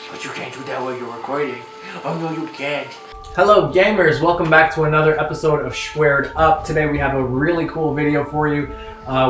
But you can't do that while you're recording. Oh no, you can't. Hello gamers, welcome back to another episode of Squared Up. Today we have a really cool video for you.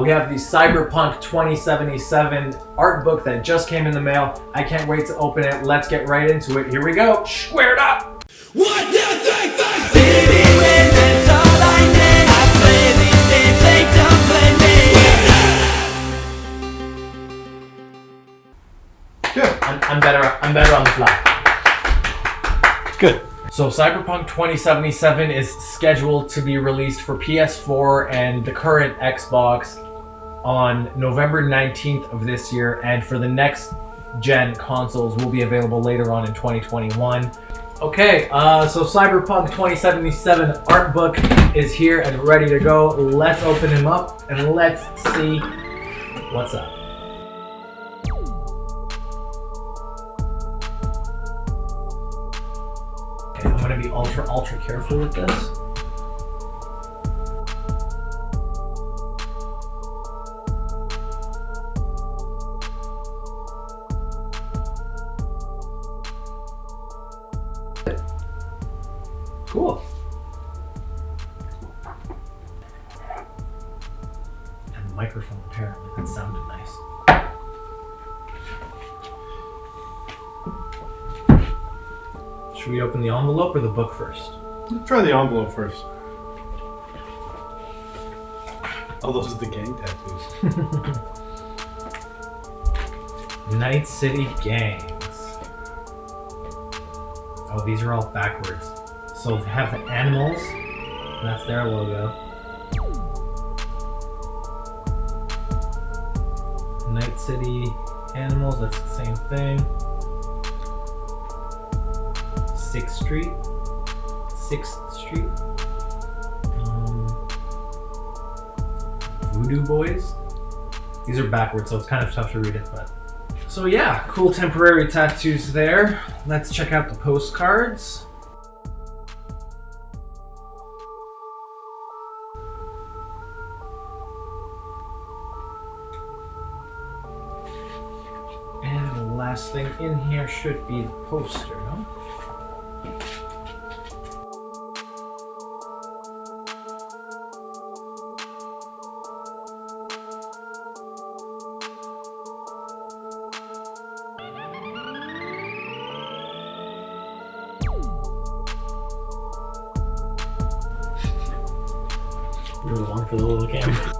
We have the Cyberpunk 2077 art book that just came in the mail. I can't wait to open it. Let's get right into it. Here we go. Squared Up! 1, 2, 3, 4. Baby, when that's all I need, I play these games, they don't play me. Good. I'm better on the fly. Good. So Cyberpunk 2077 is scheduled to be released for PS4 and the current Xbox on November 19th of this year, and for the next gen consoles will be available later on in 2021. Okay, so Cyberpunk 2077 art book is here and ready to go. Let's open him up and let's see what's up. Okay, I'm gonna be ultra careful with this. Cool. And the microphone, apparently, that sounded nice. Should we open the envelope or the book first? Let's try the envelope first. Oh, those are the gang tattoos. Night City Gangs. Oh, these are all backwards. So they have the animals, and that's their logo. Night City Animals, that's the same thing. 6th Street. Voodoo Boys. These are backwards, so it's kind of tough to read it, but. So yeah, cool temporary tattoos there. Let's check out the postcards. And the last thing in here should be the poster, no? You're the one for the little camera.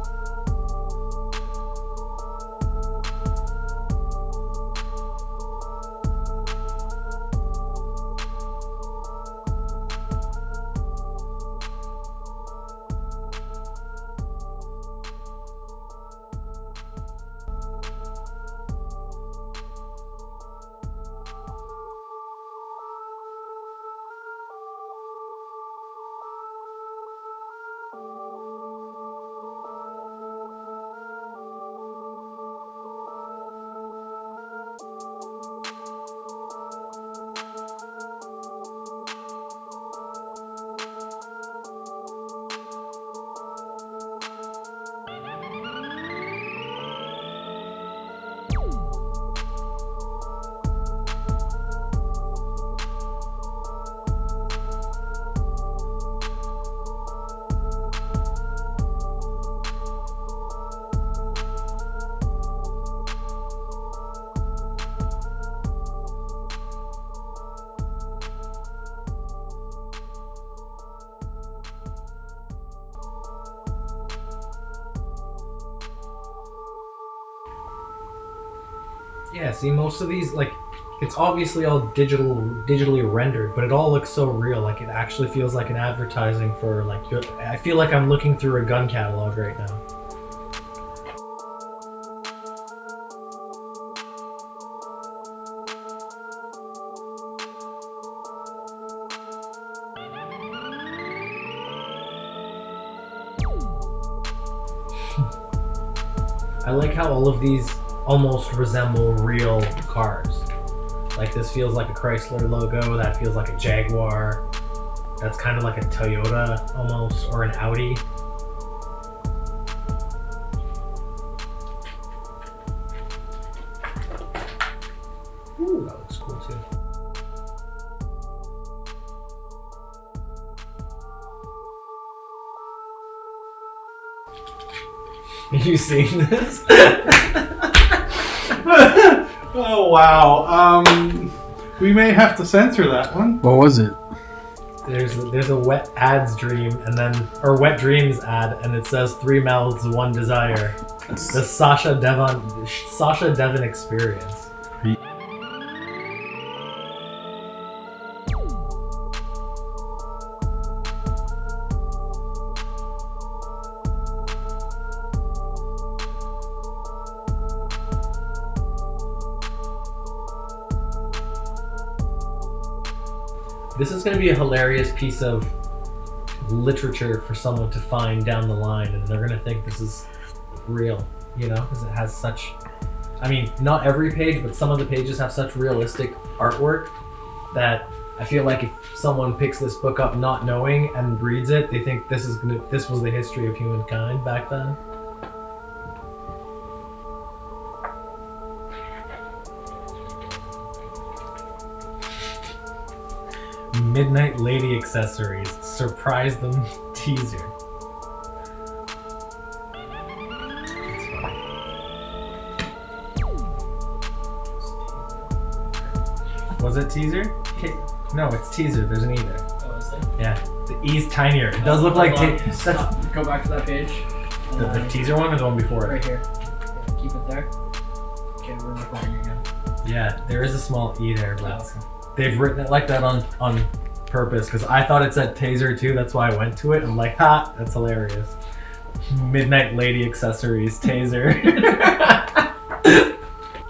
Yeah, see, most of these, like, it's obviously all digitally rendered, but it all looks so real. Like, it actually feels like an advertising for, like, I feel like I'm looking through a gun catalog right now. I like how all of these almost resemble real cars. Like, this feels like a Chrysler logo, that feels like a Jaguar, that's kind of like a Toyota almost, or an Audi. Ooh, that looks It's cool too. You seen this? Oh wow. We may have to censor that one. What was it? There's a wet ads dream and then or wet dreams ad and it says 3 mouths, 1 desire. The Sasha Devon experience. This is going to be a hilarious piece of literature for someone to find down the line, and they're going to think this is real, you know, because it has such, I mean, not every page, but some of the pages have such realistic artwork that I feel like if someone picks this book up not knowing and reads it, they think this was the history of humankind back then. Midnight Lady accessories. Surprise them teaser. That's funny. Was it teaser? No, it's teaser. There's an E there. Oh, is there? Yeah. The E's tinier. It does look like Go back to that page. the teaser one or the one before it? Right here. Yeah, keep it there. Okay, we're recording again. Yeah, there is a small E there, but Oh, okay. they've written it like that on purpose because I thought it said taser too. That's why I went to it. I'm like, ha, that's hilarious. Midnight Lady accessories taser.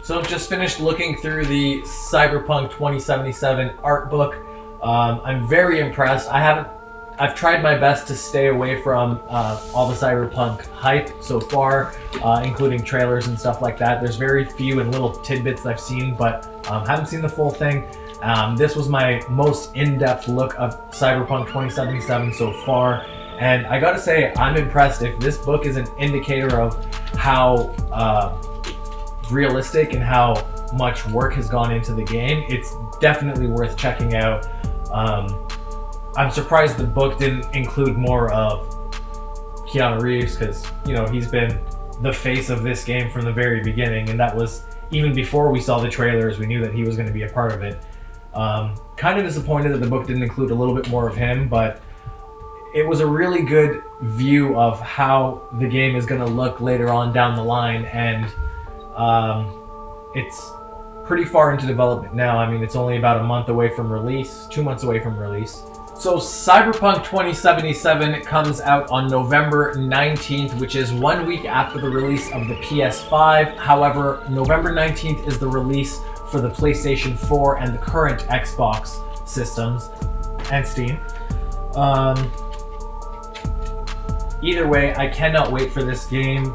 So I've just finished looking through the Cyberpunk 2077 art book. I'm very impressed. I've tried my best to stay away from all the Cyberpunk hype so far, including trailers and stuff like that. There's very few and little tidbits I've seen, but haven't seen the full thing. This was my most in-depth look of Cyberpunk 2077 so far, and I gotta say, I'm impressed. If this book is an indicator of how realistic and how much work has gone into the game, it's definitely worth checking out. I'm surprised the book didn't include more of Keanu Reeves because, you know, he's been the face of this game from the very beginning, and that was even before we saw the trailers. We knew that he was going to be a part of it. Kind of disappointed that the book didn't include a little bit more of him, but it was a really good view of how the game is going to look later on down the line, and it's pretty far into development now. I mean, it's only about a month away from release, 2 months away from release. So Cyberpunk 2077 comes out on November 19th, which is 1 week after the release of the PS5. However, November 19th is the release for the PlayStation 4 and the current Xbox systems and Steam. Either way, I cannot wait for this game.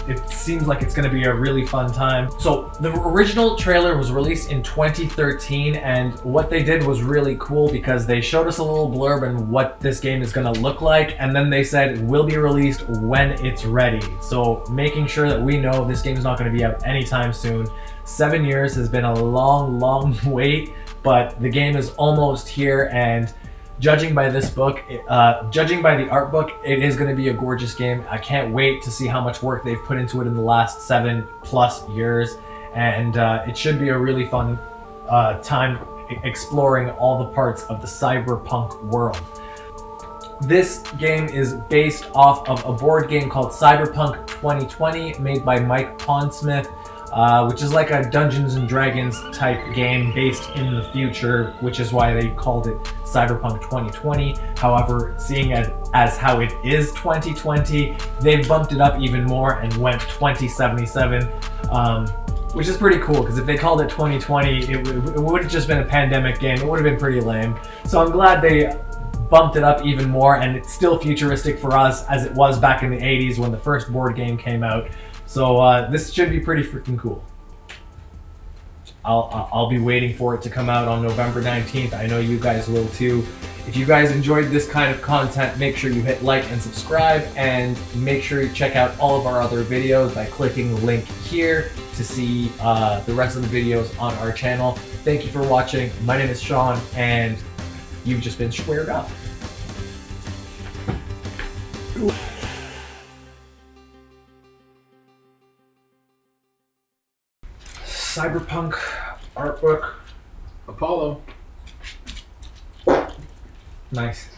It seems like it's going to be a really fun time. So the original trailer was released in 2013, and what they did was really cool because they showed us a little blurb on what this game is going to look like, and then they said it will be released when it's ready. So making sure that we know this game is not going to be out anytime soon. 7 years has been a long, long wait, but the game is almost here, and judging by this book, judging by the art book, it is going to be a gorgeous game. I can't wait to see how much work they've put into it in the last 7+ years, and it should be a really fun time exploring all the parts of the cyberpunk world. This game is based off of a board game called Cyberpunk 2020, made by Mike Pondsmith, which is like a Dungeons and Dragons type game based in the future, which is why they called it Cyberpunk 2020. However, seeing as how it is 2020, they've bumped it up even more and went 2077, which is pretty cool, because if they called it 2020, it would have just been a pandemic game. It would have been pretty lame. So I'm glad they bumped it up even more, and it's still futuristic for us as it was back in the 80s when the first board game came out. So this should be pretty freaking cool. I'll be waiting for it to come out on November 19th. I know you guys will too. If you guys enjoyed this kind of content, make sure you hit like and subscribe, and make sure you check out all of our other videos by clicking the link here to to see the rest of the videos on our channel. Thank you for watching. My name is Sean, and you've just been squared up. Cyberpunk Artbook. Apollo. Nice.